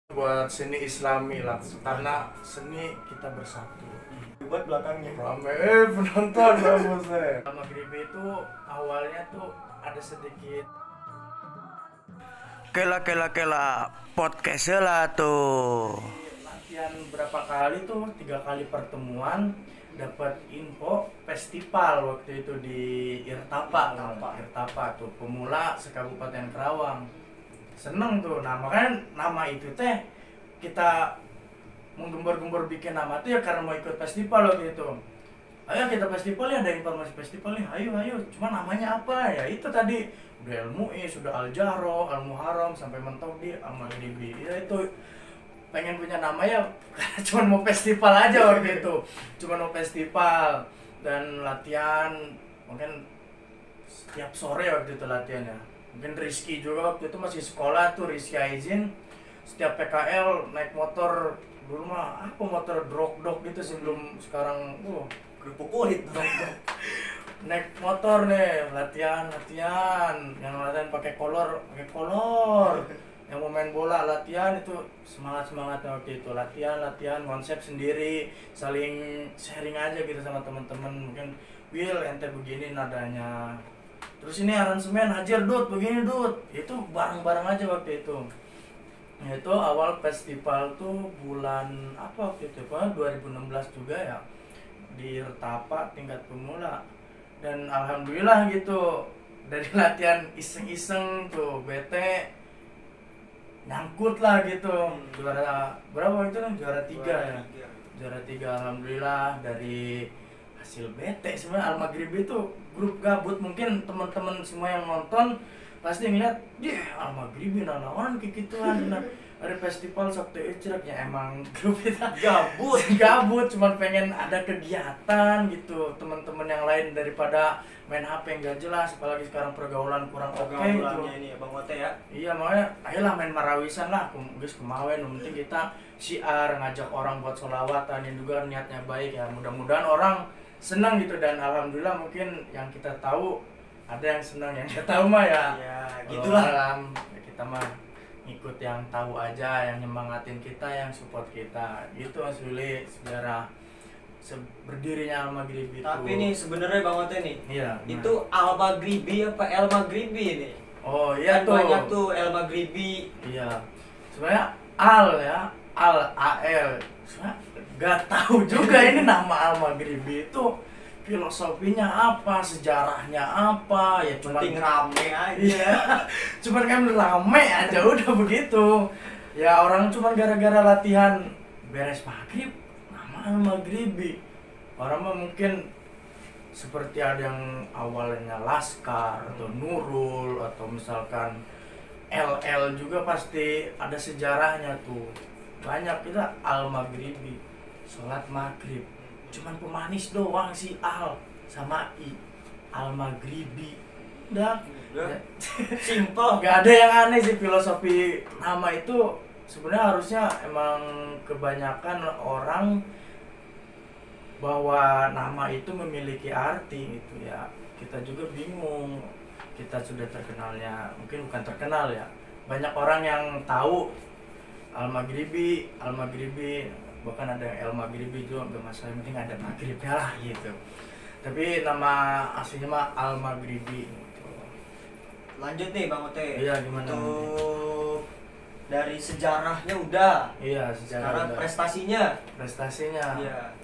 buat seni Islami lah, karena seni kita bersatu. Buat belakangnya Rame penonton bagus deh. Maghrib itu awalnya tuh ada sedikit kela podcast lah tuh. Latihan berapa kali tuh, 3 kali pertemuan, dapat info festival waktu itu di Irtapa tuh, pemula sekabupaten Kerawang. Seneng tuh, nah makanya nama itu teh kita menggembor-gembor bikin nama tuh ya karena mau ikut festival waktu itu. Ayo kita festival ya, ada informasi festival nih, ayo cuma namanya apa ya, itu tadi udah Al-Mu'i, sudah Al-Jahro, Al-Muharram, sampai mentok di Al-Maghribi. Ya itu pengen punya nama ya cuma mau festival aja waktu itu, cuma mau festival dan latihan mungkin setiap sore waktu itu latihannya. Mungkin Rizky juga waktu itu masih sekolah tuh, Rizky izin setiap PKL naik motor dulu mah apa, motor drog gitu sebelum sekarang kerupuk kulit naik motor nih latihan yang latihan pakai kolor yang mau main bola latihan itu semangat waktu itu, latihan konsep sendiri, saling sharing aja gitu sama teman-teman. Mungkin Will ente begini nadanya, terus ini aransemen Hajar Dut begini Dut, itu bareng aja waktu itu. Itu awal festival tuh bulan apa waktu itu, 2016 juga ya, di Irtapa tingkat pemula. Dan alhamdulillah gitu, dari latihan iseng-iseng tuh bete nyangkut lah gitu. Juara berapa itu kan, juara 3 ya, juara 3 alhamdulillah. Dari hasil bete sebenarnya Al-Maghribi itu grup gabut, mungkin teman-teman semua yang nonton pasti ngeliat dia Al-Maghribi nanawan kayak gituan. Nah, ada festival Sabtu Icrek ya, emang grup kita gabut cuman pengen ada kegiatan gitu, teman-teman yang lain daripada main HP yang gak jelas, apalagi sekarang pergaulan kurang oke gitu. Ini ya Bang Ote ya. Iya, makanya ayolah main marawisan lah, guys kemawen, yang penting kita syiar ngajak orang buat sholawatan, yang juga niatnya baik ya, mudah-mudahan orang senang gitu. Dan alhamdulillah mungkin yang kita tahu ada yang senang, yang kita tahu mah ya Gitulah. Kita mah ikut yang tahu aja, yang nyemangatin kita, yang support kita gitu. Mas Willy, sejarah berdirinya Al-Maghribi itu. Tapi nih sebenarnya Bang Ote nih, iya, itu Al-Maghribi apa El-Maghribi nih? Oh iya Kan tuh, banyak tuh El-Maghribi. iya sebenarnya Al sebenarnya gak tahu juga ini nama Al-Maghribi itu filosofinya apa, sejarahnya apa, ya cuma Penting rame aja. iya, cuman kan rame aja udah begitu. Ya orang cuman gara-gara latihan beres maghrib nama Al-Maghribi. Orang mah mungkin seperti ada yang awalnya Laskar atau Nurul atau misalkan LL juga pasti ada sejarahnya tuh. Banyak kita Al-Maghribi, sholat maghrib. Cuman pemanis doang sih Al sama I, Al-Maghribi. Udah. Simple. Gak ada yang aneh sih filosofi nama itu. Sebenarnya harusnya emang kebanyakan orang bahwa nama itu memiliki arti gitu ya. Kita juga bingung. Kita sudah terkenalnya, mungkin bukan terkenal ya, banyak orang yang tahu Al-Maghribi, bahkan ada yang El-Maghribi juga nggak masalah, yang penting ada maghribnya lah gitu. Tapi nama aslinya mah Al-Maghribi gitu. Lanjut nih Bang Ote. Iya, gimana? Untuk dari sejarahnya udah. Iya, sejarah. Sekarang prestasinya. Iya.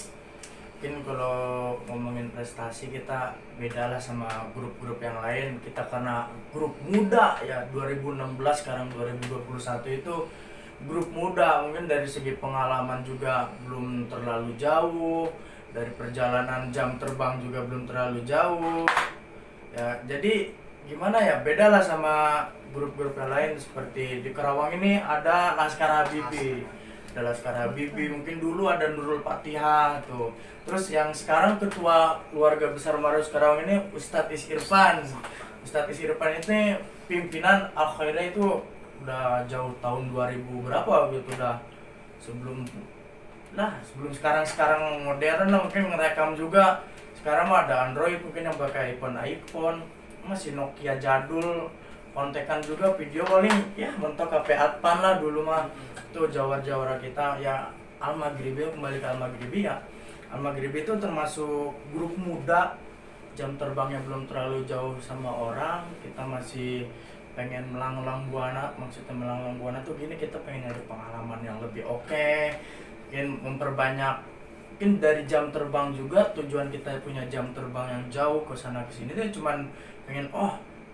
Mungkin kalau ngomongin prestasi kita beda lah sama grup-grup yang lain. Kita karena grup muda ya, 2016 sekarang 2021 itu grup muda. Mungkin dari segi pengalaman juga belum terlalu jauh, dari perjalanan jam terbang juga belum terlalu jauh ya. Jadi gimana ya, beda lah sama grup-grup yang lain. Seperti di Kerawang ini ada Laskar Habibi, mungkin dulu ada Nurul Fatihah tuh. Terus yang sekarang ketua keluarga besar Marus Kerawang ini Ustadz Is Irfan ini pimpinan Al Khairah itu udah jauh tahun 2000 berapa gitu, udah sebelum sekarang modern lah, mungkin ngerekam juga. Sekarang mah ada Android, mungkin yang pakai iPhone masih Nokia jadul kontekan juga video paling ya mentok HP Adpan lah dulu mah. Tuh jawara-jawara kita ya Al-Maghribi, kembali ke Al-Maghribi ya. Al-Maghribi itu termasuk grup muda, jam terbangnya belum terlalu jauh sama orang, kita masih pengen melanglang buana. Maksudnya melanglang buana tuh gini, kita pengen nyari pengalaman yang lebih oke, mungkin memperbanyak, mungkin dari jam terbang juga, tujuan kita punya jam terbang yang jauh ke sana ke sini tuh cuman pengen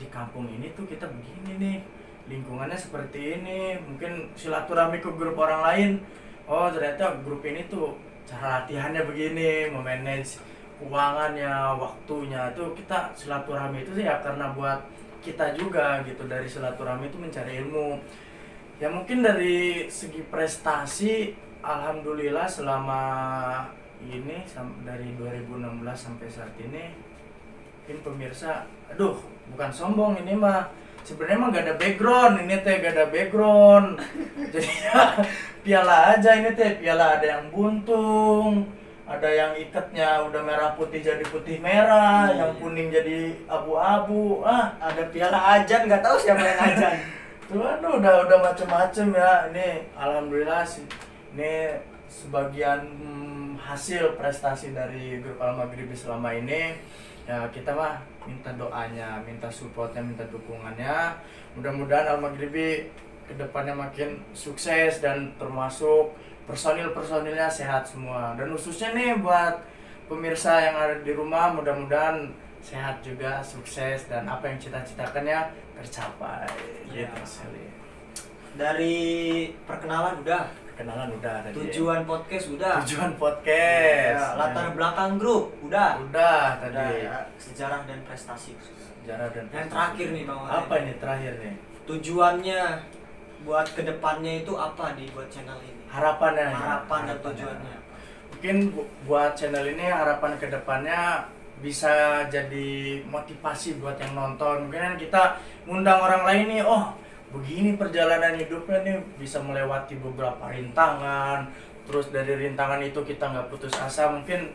di kampung ini tuh kita begini nih, lingkungannya seperti ini, mungkin silaturahmi ke grup orang lain. Ternyata grup ini tuh cara latihannya begini, memanage keuangannya, waktunya, tuh kita silaturahmi itu sih ya karena buat kita juga gitu, dari silaturahmi itu mencari ilmu. Ya mungkin dari segi prestasi, alhamdulillah selama ini dari 2016 sampai saat ini, mungkin pemirsa, bukan sombong ini mah, sebenarnya mah gak ada background, ini teh gak ada background. Jadi ya piala aja ini teh, piala ada yang buntung, ada yang ikatnya udah merah putih jadi putih merah, yang kuning jadi abu-abu. Ada piala ajan, nggak tahu siapa yang ajan. Tuh udah macem-macem ya. Ini alhamdulillah ini sebagian hasil prestasi dari grup Al-Maghribi selama ini. Ya kita mah minta doanya, minta supportnya, minta dukungannya. Mudah-mudahan Al-Maghribi kedepannya makin sukses dan termasuk personil-personilnya sehat semua. Dan khususnya nih buat pemirsa yang ada di rumah, mudah-mudahan sehat juga, sukses, dan apa yang cita-citakannya tercapai. Ya. Gitu sekali. Dari perkenalan udah, Tadi. tujuan podcast udah, podcast. latar belakang grup udah Tadi. ya. Sejarah dan prestasi. Sejarah dan Yang terakhir nih Bang. Apa ini terakhir nih? Tujuannya buat kedepannya itu apa buat channel ini? Harapan dan tujuannya. Mungkin buat channel ini harapan kedepannya bisa jadi motivasi buat yang nonton. Mungkin kan kita ngundang orang lain nih, begini perjalanan hidupnya nih, bisa melewati beberapa rintangan. Terus dari rintangan itu kita nggak putus asa. Mungkin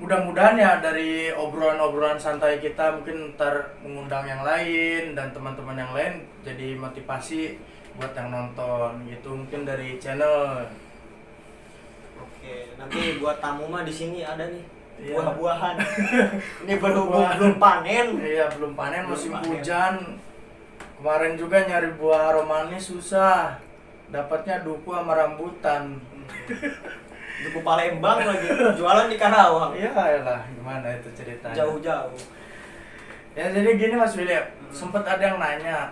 mudah-mudahan ya dari obrolan-obrolan santai kita mungkin ntar mengundang yang lain dan teman-teman yang lain jadi motivasi buat yang nonton gitu, mungkin dari channel. Oke, nanti buat tamu mah di sini ada nih. Iya. Buah-buahan. Ini belum panen. Iya, belum panen, musim hujan. Kemarin juga nyari buah romanis susah. Dapatnya duku sama rambutan. Duku Palembang lagi. Jualan di Karawang. Iya lah, gimana itu ceritanya? Jauh-jauh. Ya jadi gini Mas Willy, sempat ada yang nanya.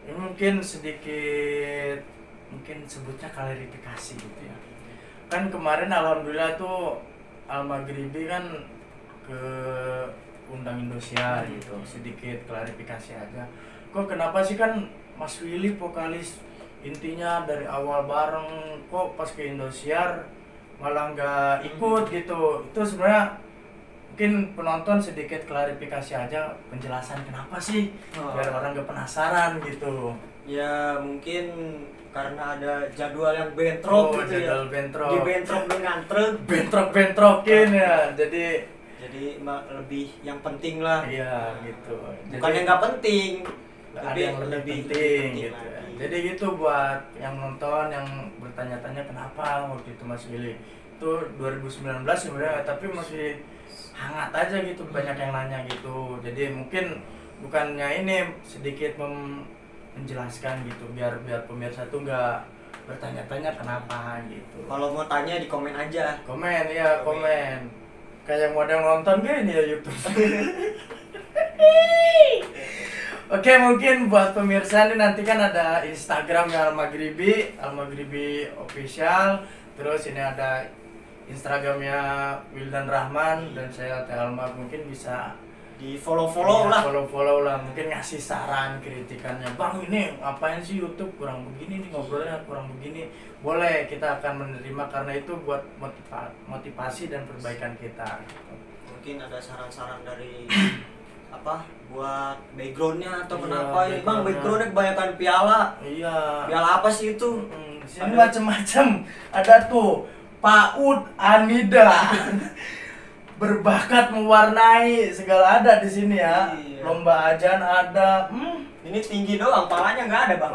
Ini mungkin sedikit, mungkin sebutnya klarifikasi gitu ya. Kan kemarin alhamdulillah tuh Al-Maghribi kan ke undang Indosiar gitu. Sedikit klarifikasi aja. Kok kenapa sih kan Mas Willy vokalis intinya dari awal bareng, kok pas ke Indosiar malah nggak ikut gitu? Itu sebenarnya mungkin penonton sedikit klarifikasi aja, penjelasan kenapa sih, biar orang gak penasaran gitu. Ya mungkin karena ada jadwal yang bentrok gitu jadwal ya. bentrok. Dibentrok dengan truk. Bentrokin ya. Jadi lebih yang penting lah. iya gitu. Bukan yang nggak penting. Ada Tapi yang lebih penting gitu ya. Jadi gitu buat yang nonton yang bertanya-tanya kenapa waktu itu Mas Willy. Itu 2019 sebenarnya, tapi masih hangat aja gitu, banyak yang nanya gitu. Jadi mungkin bukannya ini sedikit menjelaskan gitu, biar pemirsa tuh nggak bertanya-tanya kenapa gitu. Kalau mau tanya di komen aja. Komen. Kayak mau ada yang nonton gini ya YouTube. Oke, mungkin buat pemirsa ini nanti kan ada Instagram Al-Maghribi official. Terus ini ada Instagramnya Wildan Rahman dan saya Teh Alma, mungkin bisa Di follow lah. Follow lah, mungkin ngasih saran kritikannya. Bang ini ngapain sih YouTube kurang begini nih, ngobrolnya kurang begini. Boleh, kita akan menerima karena itu buat motivasi dan perbaikan kita. Mungkin ada saran-saran dari buat backgroundnya atau kenapa ini Bang backgroundnya kebanyakan piala. Iya. Piala apa sih itu? Ini macam-macam. Ada tuh PAUD Anida. Berbakat mewarnai segala ada di sini ya. Iya. Lomba ajan ada. Ini tinggi doang, palanya nggak ada bang.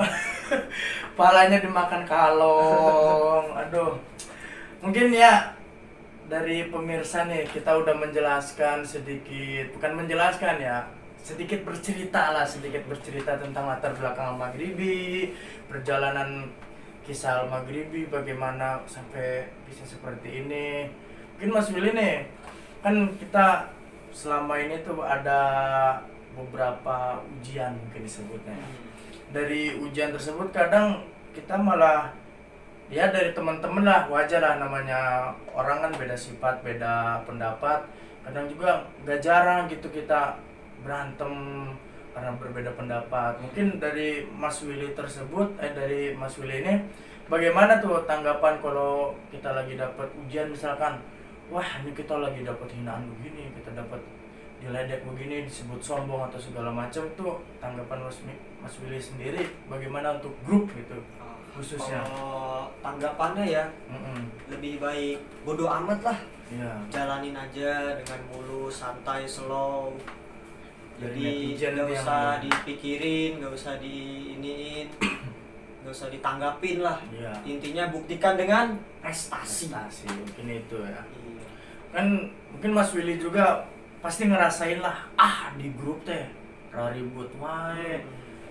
Palanya dimakan kalong. Aduh. Mungkin ya dari pemirsa nih kita udah menjelaskan sedikit, bukan menjelaskan ya, sedikit bercerita tentang latar belakang Al-Maghribi, perjalanan kisah Al-Maghribi, bagaimana sampai bisa seperti ini. Mungkin Mas Willy nih, kan kita selama ini tuh ada beberapa ujian mungkin disebutnya. Dari ujian tersebut kadang kita malah ya dari teman-teman lah, wajar lah, namanya orang kan beda sifat, beda pendapat, kadang juga gak jarang gitu kita berantem karena berbeda pendapat. Mungkin dari Mas Willy tersebut, dari Mas Willy ini bagaimana tuh tanggapan kalau kita lagi dapat ujian, misalkan wah ini kita lagi dapat hinaan begini, kita dapat diledek begini, disebut sombong atau segala macam, tuh tanggapan Mas Willy sendiri bagaimana untuk grup gitu khususnya? Kalau tanggapannya ya lebih baik bodoh amat lah. Iya. Jalanin aja dengan mulus, santai, slow. Dari Jadi nggak usah dipikirin, nggak usah diiniin, nggak usah ditanggapin lah. Iya. Intinya buktikan dengan prestasi. Mungkin itu ya. Iya. Kan mungkin Mas Willy juga pasti ngerasain lah, di grup teh ribut wae.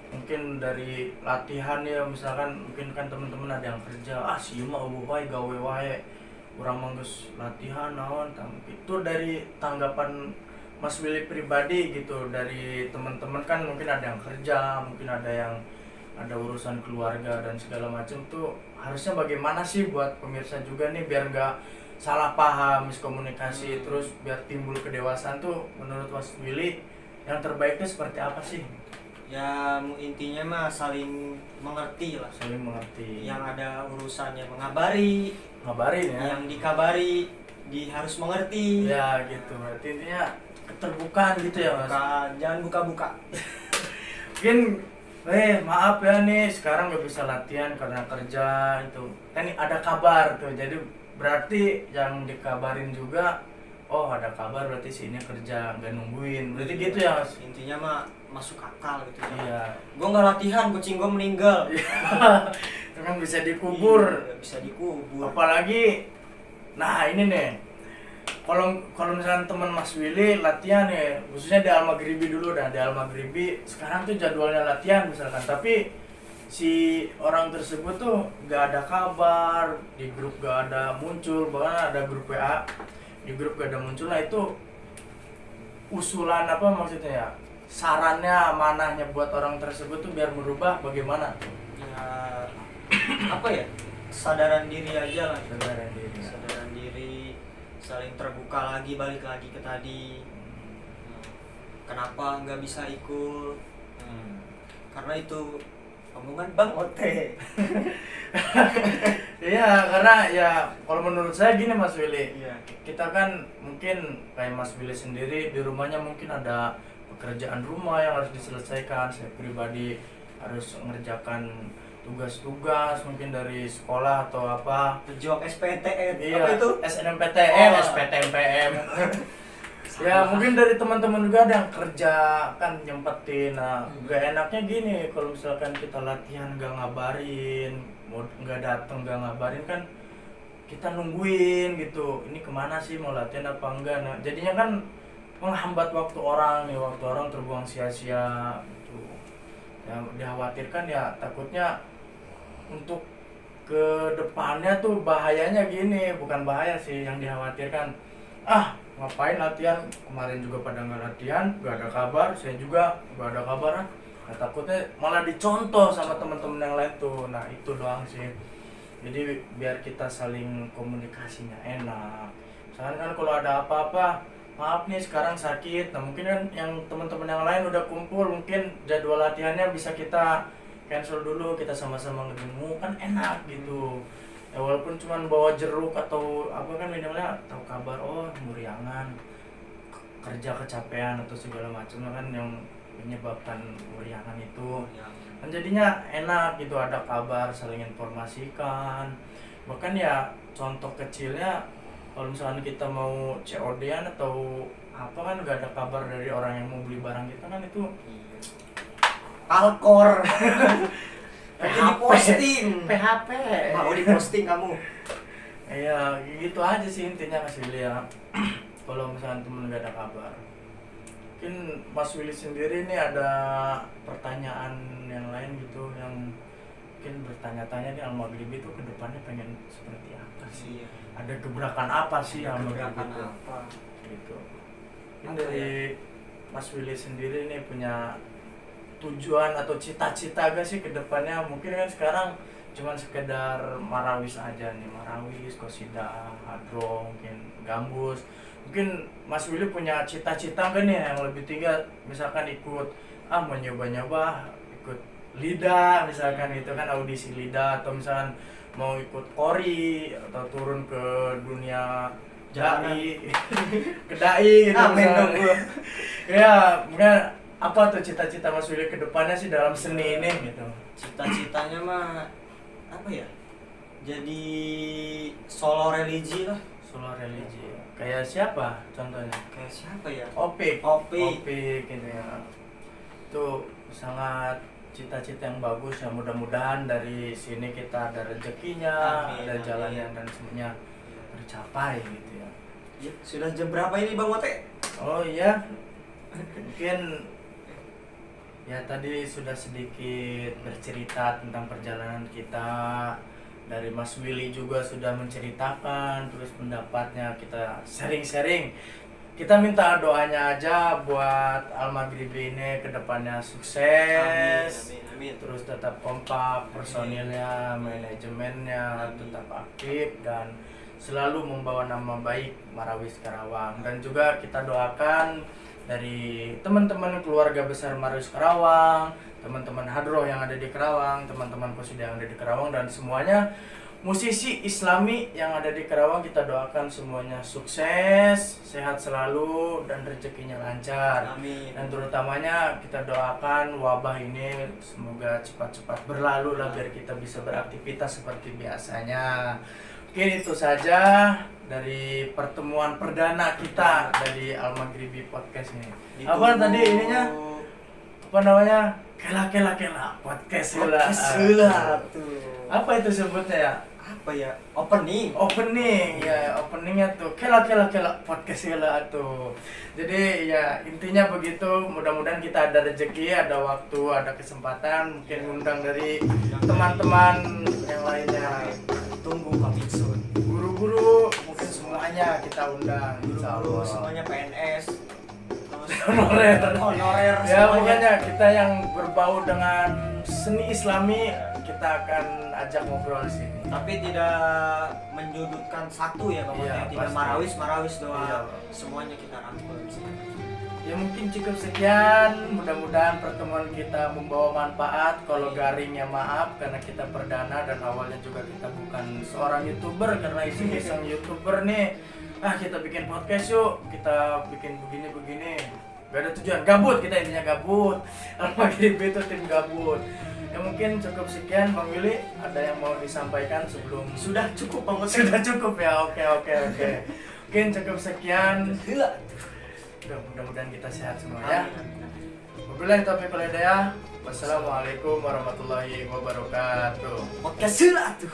Mungkin dari latihan ya, misalkan mungkin kan teman-teman ada yang kerja, si mah eueuh wae gawe wae, urang mah geus latihan naon. Itu dari tanggapan Mas Willy pribadi gitu, dari teman-teman kan mungkin ada yang kerja, mungkin ada urusan keluarga dan segala macam, tuh harusnya bagaimana sih buat pemirsa juga nih biar nggak salah paham, miskomunikasi, terus biar timbul kedewasaan tuh menurut Mas Willy yang terbaik itu seperti apa sih? Ya intinya mah saling mengerti lah. Saling mengerti. Yang ada urusannya mengabari, ngabarin ya. yang dikabari harus mengerti. Ya gitu, berarti intinya keterbukaan gitu ya Mas. Jangan buka-buka. Mungkin maaf ya nih sekarang nggak bisa latihan karena kerja itu. Kan ada kabar tuh, jadi berarti yang dikabarin juga, oh ada kabar berarti sini kerja, nggak nungguin, berarti gitu ya Mas. Intinya mah masuk akal gitu. Iya. Gue nggak latihan, kucing gue meninggal. Itu kan bisa dikubur. Iya, bisa dikubur. Apalagi, nah ini nih, kalau misalnya teman Mas Willy latihan ya, khususnya di Al-Maghribi dulu dah, di Al-Maghribi sekarang tuh jadwalnya latihan misalkan, tapi si orang tersebut tuh gak ada kabar, di grup gak ada muncul, bahkan ada grup WA, di grup gak ada muncul. Nah itu usulan apa maksudnya ya, sarannya, amanahnya buat orang tersebut tuh biar merubah bagaimana? Ya apa ya, kesadaran diri aja lah. Kesadaran diri, saling terbuka lagi, balik lagi ke tadi. Kenapa nggak bisa ikut? Karena itu omongan Bang Ote. Iya, karena ya kalau menurut saya gini Mas Willy, Iya. kita kan mungkin kayak Mas Willy sendiri di rumahnya mungkin ada pekerjaan rumah yang harus diselesaikan. Saya pribadi harus mengerjakan tugas-tugas mungkin dari sekolah atau apa. Pejuang SPTN. Iya, Apa itu? SNMPTN, Oh. SPTMPM. Ya mungkin dari teman-teman juga ada yang kerja kan nyempetin. Nah, gak enaknya gini kalau misalkan kita latihan gak ngabarin, mau nggak datang gak ngabarin kan kita nungguin gitu. Ini kemana sih, mau latihan apa enggak? Nah jadinya kan menghambat waktu orang nih, waktu orang terbuang sia-sia gitu. Yang dikhawatirkan ya takutnya untuk ke depannya tuh bahayanya gini, bukan bahaya sih yang dikhawatirkan. Ngapain latihan, kemarin juga pada nggak latihan, nggak ada kabar, saya juga nggak ada kabar. Nah, takutnya malah dicontoh sama teman-teman yang lain tuh. Nah itu doang sih. Jadi biar kita saling komunikasinya enak. Misalkan kan kalau ada apa-apa, maaf nih sekarang sakit, nah mungkin kan yang teman-teman yang lain udah kumpul, mungkin jadwal latihannya bisa kita cancel dulu, kita sama-sama ngejenguk, kan enak gitu. Ya walaupun cuma bawa jeruk atau apa kan minimalnya tahu kabar, oh muriangan, kerja kecapean atau segala macam kan yang menyebabkan muriangan itu. Kan jadinya enak gitu, ada kabar, saling informasikan. Bahkan ya contoh kecilnya kalau misalnya kita mau COD-an atau apa kan nggak ada kabar dari orang yang mau beli barang kita kan itu Alkor. Nanti diposting. PHP. Mau diposting kamu. Iya, gitu aja sih intinya Mas Willy ya. Kalau misalnya temen gak ada kabar. Mungkin Mas Willy sendiri nih ada pertanyaan yang lain gitu yang mungkin bertanya-tanya nih Al-Maghribi itu kedepannya pengen seperti apa sih? Iya. Ada gebrakan apa sih Al-Maghribi Gebrakan itu? apa? Gitu. Mungkin Apa dari Mas Willy sendiri nih punya tujuan atau cita-cita gak sih kedepannya? Mungkin kan sekarang cuman sekedar marawis aja nih, marawis, qasidah, hadroh, mungkin gambus. Mungkin Mas Willy punya cita-cita kan nih yang lebih tinggi, misalkan ikut mau nyoba-nyoba ikut LIDA misalkan gitu kan, audisi LIDA, atau misalkan mau ikut kori atau turun ke dunia dai ke dai gitu Amin misalkan. dong gua. Ya mungkin apa tuh cita-cita Mas Willy kedepannya sih dalam seni ini gitu? Cita-citanya mah apa ya? Jadi solo religi lah. Solo religi. Kayak siapa contohnya? Kayak siapa ya? Opik. Opik. Opik gitu ya. Itu sangat cita-cita yang bagus ya, mudah-mudahan dari sini kita ada rezekinya, Amin, ada amin. jalannya dan semuanya tercapai gitu ya. Ya, sudah jam berapa ini Bang Mote? Oh iya. Mungkin ya tadi sudah sedikit bercerita tentang perjalanan kita. Dari Mas Willy juga sudah menceritakan, terus pendapatnya kita sharing-sharing. Kita minta doanya aja buat Al-Maghribi ini kedepannya sukses. Amin, amin. Terus tetap kompak, personilnya, manajemennya tetap aktif dan selalu membawa nama baik Marawis Karawang. Dan juga kita doakan dari teman-teman keluarga besar Marawis Karawang, teman-teman hadroh yang ada di Karawang, teman-teman qasidah yang ada di Karawang, dan semuanya musisi Islami yang ada di Karawang, kita doakan semuanya sukses, sehat selalu dan rezekinya lancar. Amin. Dan terutamanya kita doakan wabah ini semoga cepat-cepat berlalu lah biar kita bisa beraktivitas seperti biasanya. Mungkin itu saja dari pertemuan perdana kita dari Al-Maghribi Podcast ini. Apa tadi ininya? Apa namanya? Kela podcast Podcast tuh. Apa itu sebutnya ya? Apa ya? Opening. Openingnya tuh kela podcast tuh. Jadi ya intinya begitu, mudah-mudahan kita ada rezeki, ada waktu, ada kesempatan mungkin undang dari teman-teman yang lainnya. Tunggu coming soon. Guru-guru mungkin semuanya kita undang, insya Guru Allah. semuanya PNS. Honorer. Honorer Ya semuanya. pokoknya kita yang berbau dengan seni Islami kita akan ajak ngobrol di sini. Tapi tidak menyudutkan satu ya Bang Mote. Iya, Tidak pasti. marawis doang. Iya. Semuanya kita rangkul di sini. Ya mungkin cukup sekian, mudah-mudahan pertemuan kita membawa manfaat. Kalau garingnya maaf karena kita perdana dan awalnya juga kita bukan seorang YouTuber, karena iseng-iseng YouTuber nih. Kita bikin podcast yuk, kita bikin begini-begini. Gak ada tujuan, gabut, kita intinya gabut. Al-Maghribi itu tim gabut. Ya mungkin cukup sekian Bang Willy, ada yang mau disampaikan sebelum Sudah cukup Bang Mote. sudah cukup ya, oke. Mungkin cukup sekian. Mudah-mudahan kita sehat semua ya. Wabillahi taufiq wal hidayah. Wassalamualaikum warahmatullahi wabarakatuh. Podcast tuh.